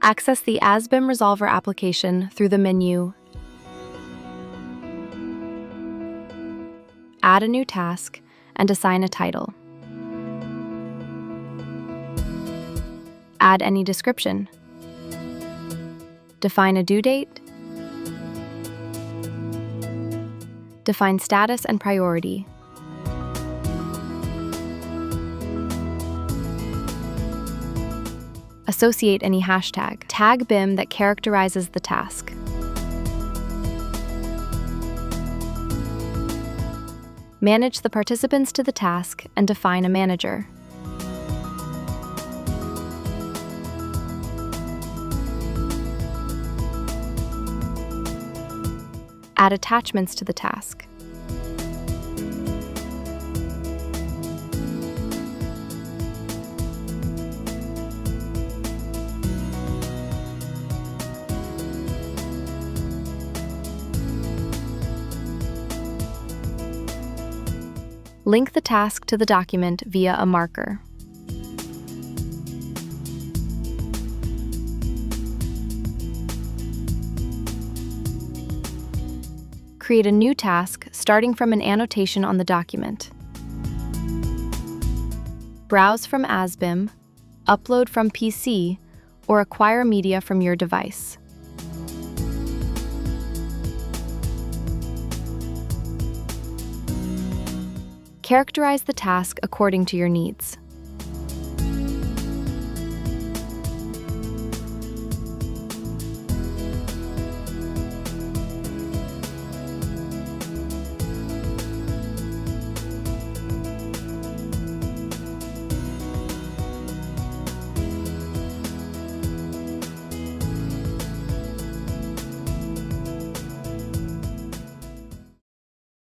Access the usBIM.resolver application through the menu Add a new task and assign a title. Add any description. Define a due date. Define status and priority. Associate any hashtag. Tag BIM that characterizes the task. Manage the participants to the task and define a manager. Add attachments to the task. Link the task to the document via a marker. Create a new task starting from an annotation on the document. Browse from usBIM, upload from PC, or acquire media from your device. Characterize the task according to your needs.